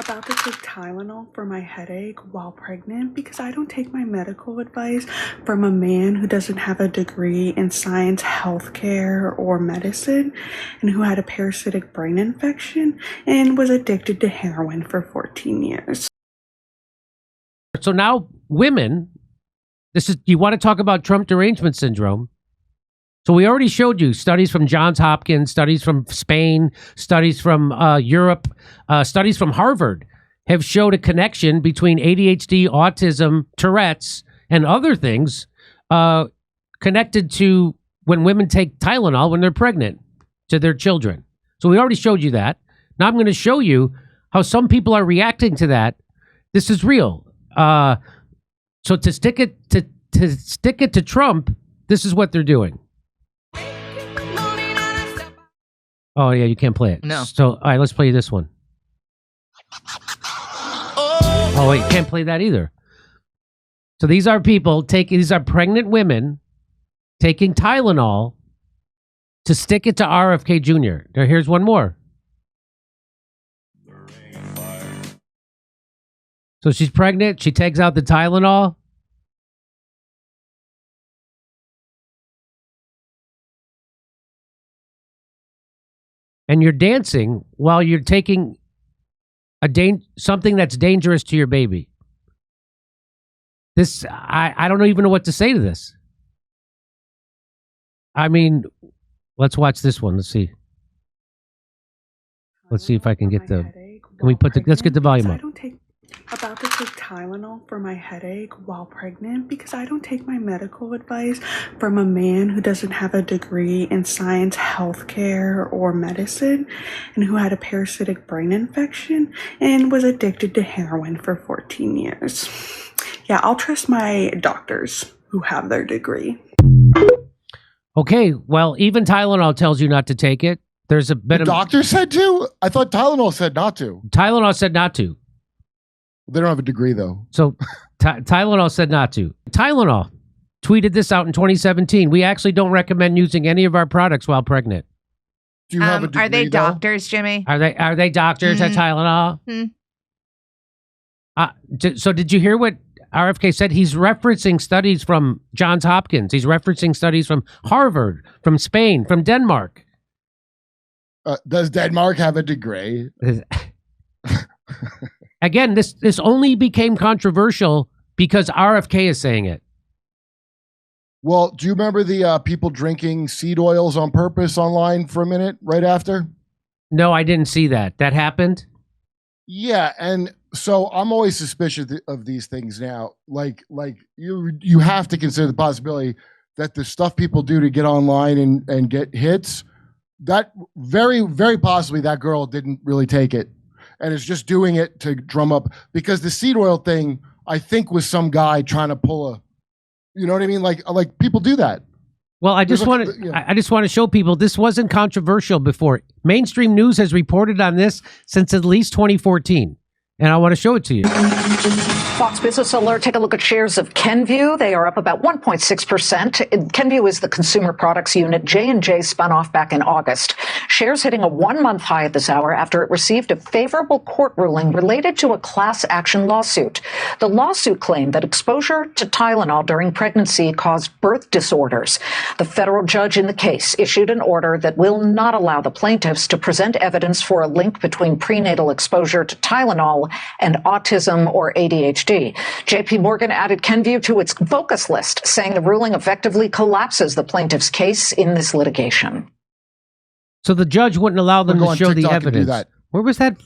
about to take Tylenol for my headache while pregnant because I don't take my medical advice from a man who doesn't have a degree in science, healthcare, or medicine, and who had a parasitic brain infection and was addicted to heroin for 14 years. So now women, you want to talk about Trump Derangement Syndrome? So we already showed you studies from Johns Hopkins, studies from Spain, studies from Europe, studies from Harvard have showed a connection between ADHD, autism, Tourette's, and other things connected to when women take Tylenol when they're pregnant to their children. So we already showed you that. Now I'm going to show you how some people are reacting to that. This is real. So to stick it to Trump, this is what they're doing. Oh, yeah, you can't play it. No. So, all right, let's play this one. Oh, wait, can't play that either. So these are these are pregnant women taking Tylenol to stick it to RFK Jr. Now, here's one more. So she's pregnant. She takes out the Tylenol. And you're dancing while you're taking something that's dangerous to your baby. This, I don't even know what to say to this. I mean, let's watch this one. Let's see. Let's see if I can get let's get the volume up. About to take Tylenol for my headache while pregnant because I don't take my medical advice from a man who doesn't have a degree in science, healthcare, or medicine, and who had a parasitic brain infection and was addicted to heroin for 14 years. Yeah, I'll trust my doctors who have their degree. Okay, well, even Tylenol tells you not to take it. There's a bit of... doctor said to? I thought Tylenol said not to. Tylenol said not to. They don't have a degree, though. So Tylenol said not to. Tylenol tweeted this out in 2017. We actually don't recommend using any of our products while pregnant. Do you have a degree, are they though? doctors, Jimmy? Are they doctors at Tylenol? So did you hear what RFK said? He's referencing studies from Johns Hopkins. He's referencing studies from Harvard, from Spain, from Denmark. Does Denmark have a degree? Again, this only became controversial because RFK is saying it. Well, do you remember the people drinking seed oils on purpose online for a minute right after? No, I didn't see that. That happened? Yeah, and so I'm always suspicious of these things now. Like you have to consider the possibility that the stuff people do to get online and get hits, that very, very possibly that girl didn't really take it. And is just doing it to drum up, because the seed oil thing, I think, was some guy trying to pull you know what I mean? Like people do that. Well, I just want to show people this wasn't controversial before. Mainstream news has reported on this since at least 2014. And I want to show it to you. Fox Business Alert, take a look at shares of Kenvue. They are up about 1.6%. Kenvue is the consumer products unit J&J spun off back in August. Shares hitting a one-month high at this hour after it received a favorable court ruling related to a class action lawsuit. The lawsuit claimed that exposure to Tylenol during pregnancy caused birth disorders. The federal judge in the case issued an order that will not allow the plaintiffs to present evidence for a link between prenatal exposure to Tylenol and autism or ADHD. JP Morgan added Kenvue to its focus list, saying the ruling effectively collapses the plaintiff's case in this litigation. So the judge wouldn't allow them to show the evidence. Where was that?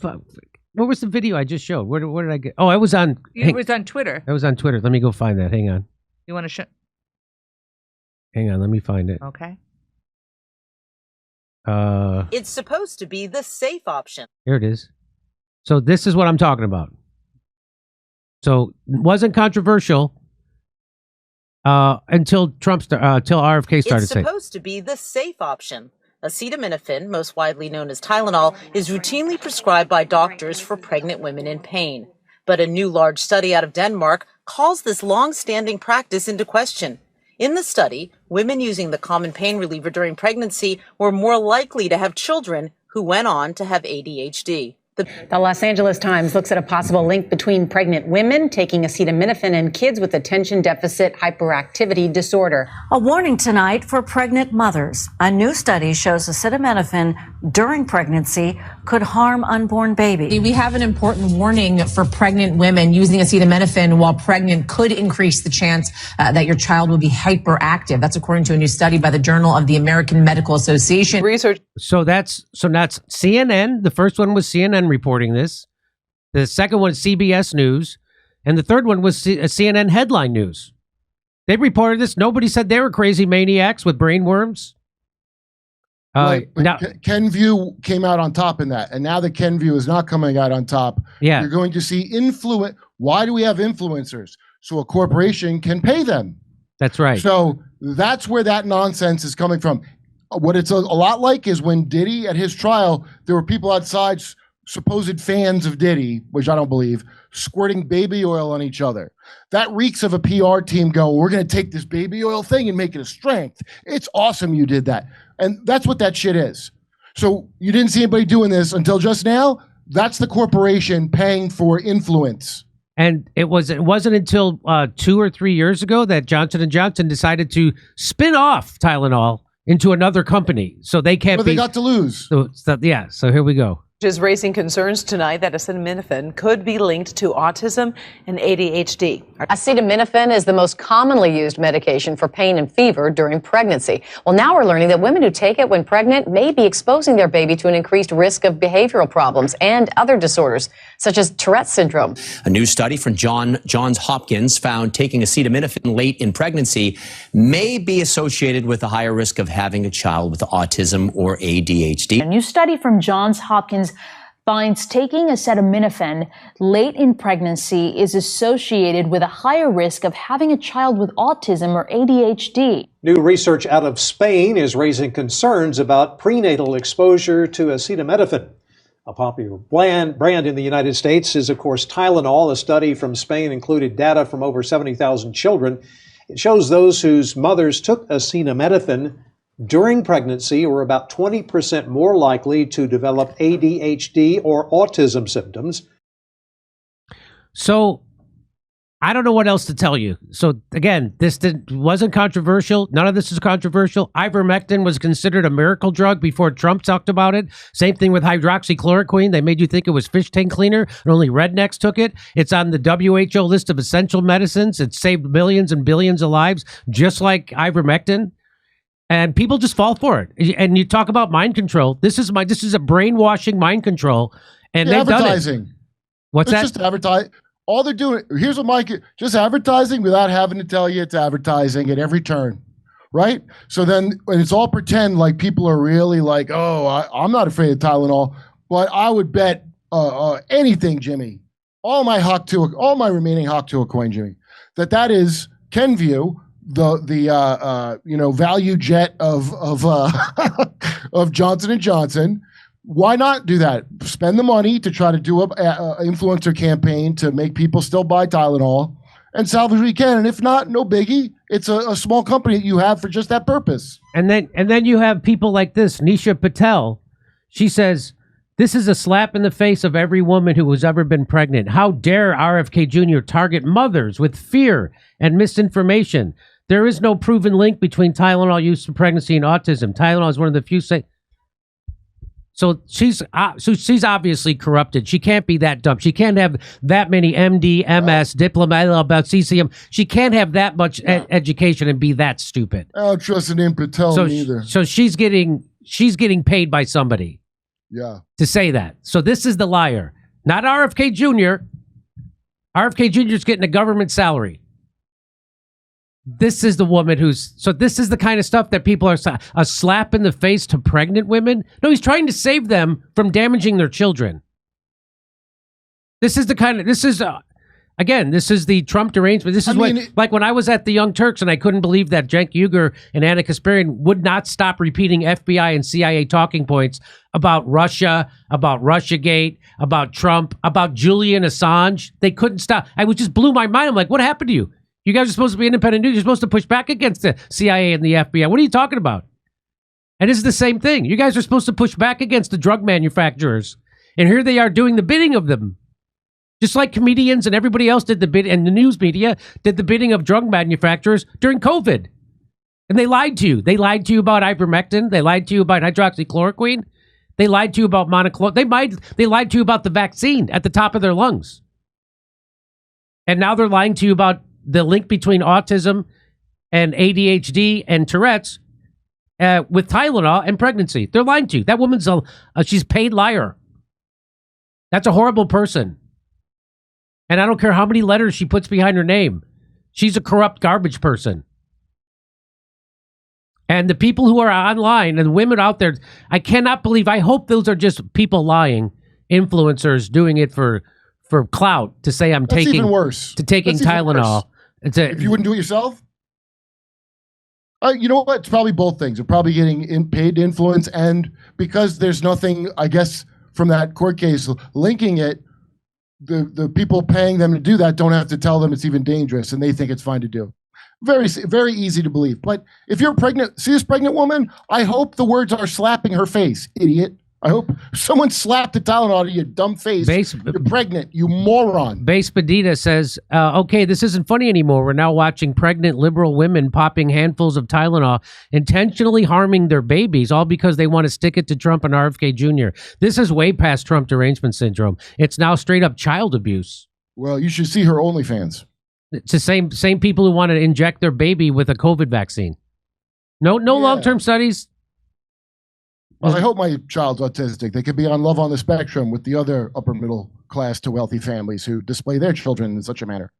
What was the video I just showed? Where did I get? Oh, it was on. It was on Twitter. It was on Twitter. Let me go find that. Hang on. You want to show? Hang on. Let me find it. Okay. It's supposed to be the safe option. Here it is. So this is what I'm talking about. So it wasn't controversial until until RFK started saying. It's supposed to be the safe option. Acetaminophen, most widely known as Tylenol, is routinely prescribed by doctors for pregnant women in pain. But a new large study out of Denmark calls this long-standing practice into question. In the study, women using the common pain reliever during pregnancy were more likely to have children who went on to have ADHD. The Los Angeles Times looks at a possible link between pregnant women taking acetaminophen and kids with attention deficit hyperactivity disorder. A warning tonight for pregnant mothers. A new study shows acetaminophen during pregnancy could harm unborn babies. We have an important warning for pregnant women. Using acetaminophen while pregnant could increase the chance that your child will be hyperactive. That's according to a new study by the Journal of the American Medical Association. Research. So that's CNN. The first one was CNN reporting this. The second one is CBS News, and the third one was CNN headline news. They reported this. Nobody said they were crazy maniacs with brainworms. Right, but now, Kenvue came out on top in that, and now that Kenvue is not coming out on top, yeah, you're going to see influence. Why do we have influencers? So a corporation can pay them. That's right. So that's where that nonsense is coming from. What it's a lot like is when Diddy at his trial, there were people outside, supposed fans of Diddy, which I don't believe, squirting baby oil on each other. That reeks of a PR team going, we're going to take this baby oil thing and make it a strength. It's awesome you did that. And that's what that shit is. So you didn't see anybody doing this until just now. That's the corporation paying for influence. And it wasn't until 2 or 3 years ago that Johnson & Johnson decided to spin off Tylenol into another company. So they can't They got to lose. So here we go. Is raising concerns tonight that acetaminophen could be linked to autism and ADHD. Acetaminophen is the most commonly used medication for pain and fever during pregnancy. Well, now we're learning that women who take it when pregnant may be exposing their baby to an increased risk of behavioral problems and other disorders, such as Tourette's syndrome. A new study from Johns Hopkins found taking acetaminophen late in pregnancy may be associated with a higher risk of having a child with autism or ADHD. A new study from Johns Hopkins finds taking acetaminophen late in pregnancy is associated with a higher risk of having a child with autism or ADHD. New research out of Spain is raising concerns about prenatal exposure to acetaminophen. A popular brand in the United States is, of course, Tylenol. A study from Spain included data from over 70,000 children. It shows those whose mothers took acetaminophen during pregnancy were about 20% more likely to develop ADHD or autism symptoms. So I don't know what else to tell you. So again, this wasn't controversial. None of this is controversial. Ivermectin was considered a miracle drug before Trump talked about it. Same thing with hydroxychloroquine. They made you think it was fish tank cleaner, and only rednecks took it. It's on the WHO list of essential medicines. It saved millions and billions of lives, just like ivermectin. And people just fall for it. And you talk about mind control. This is a brainwashing mind control. And they've advertising. Done it. What's that? Just advertise. All they're doing, here's what just advertising without having to tell you it's advertising at every turn, right? So then, when it's all pretend, like people are really like, oh, I'm not afraid of Tylenol, but I would bet anything, Jimmy, all my remaining hock to a coin, Jimmy, that is Kenvue, the value jet of of Johnson & Johnson. Why not do that? Spend the money to try to do a influencer campaign to make people still buy Tylenol and salvage what you can. And if not, no biggie. It's a small company that you have for just that purpose. And then you have people like this, Nisha Patel. She says, this is a slap in the face of every woman who has ever been pregnant. How dare RFK Jr. target mothers with fear and misinformation? There is no proven link between Tylenol use for pregnancy and autism. Tylenol is one of the few So she's obviously corrupted. She can't be that dumb. She can't have that many MD, MS, diploma about CCM. She can't have that much education and be that stupid. I don't trust an Patel either. So she's getting paid by somebody. Yeah. To say that. So this is the liar, not RFK Jr. RFK Jr. is getting a government salary. This is the woman this is the kind of stuff that people are a slap in the face to pregnant women. No, he's trying to save them from damaging their children. This is the Trump derangement. This is like when I was at the Young Turks and I couldn't believe that Cenk Uygur and Anna Kasparian would not stop repeating FBI and CIA talking points about Russia, about Russiagate, about Trump, about Julian Assange. They couldn't stop. It just blew my mind. I'm like, what happened to you? You guys are supposed to be independent news. You're supposed to push back against the CIA and the FBI. What are you talking about? And this is the same thing. You guys are supposed to push back against the drug manufacturers And here they are doing the bidding of them. Just like comedians and everybody else did the bid, and the news media did the bidding of drug manufacturers during COVID. And they lied to you. They lied to you about ivermectin. They lied to you about hydroxychloroquine. They lied to you about monoclonal. They lied to you about the vaccine at the top of their lungs. And now they're lying to you about the link between autism and ADHD and Tourette's with Tylenol and pregnancy. They're lying to you. That woman's she's a paid liar. That's a horrible person. And I don't care how many letters she puts behind her name. She's a corrupt garbage person. And the people who are online and the women out there, I cannot believe, I hope those are just people lying, influencers doing it for clout, to say That's even worse. taking That's even Tylenol. worse. If you wouldn't do it yourself? You know what? It's probably both things. They're probably getting paid to influence, and because there's nothing, I guess, from that court case linking it, the people paying them to do that don't have to tell them it's even dangerous, and they think it's fine to do. Very, very easy to believe. But if you're pregnant, see this pregnant woman, I hope the words are slapping her face, idiot. I hope someone slapped the Tylenol out of your dumb face. You're pregnant, you moron. Base Padita says, okay, this isn't funny anymore. We're now watching pregnant liberal women popping handfuls of Tylenol, intentionally harming their babies, all because they want to stick it to Trump and RFK Jr. This is way past Trump Derangement Syndrome. It's now straight up child abuse. Well, you should see her OnlyFans. It's the same people who want to inject their baby with a COVID vaccine. No long-term studies. Well, I hope my child's autistic. They could be on Love on the Spectrum with the other upper middle class to wealthy families who display their children in such a manner.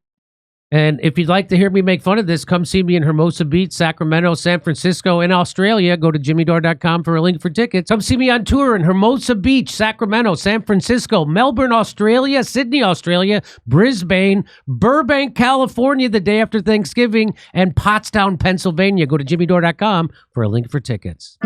And if you'd like to hear me make fun of this, come see me in Hermosa Beach, Sacramento, San Francisco, and Australia. Go to jimmydore.com for a link for tickets. Come see me on tour in Hermosa Beach, Sacramento, San Francisco, Melbourne, Australia, Sydney, Australia, Brisbane, Burbank, California the day after Thanksgiving, and Pottstown, Pennsylvania. Go to jimmydore.com for a link for tickets.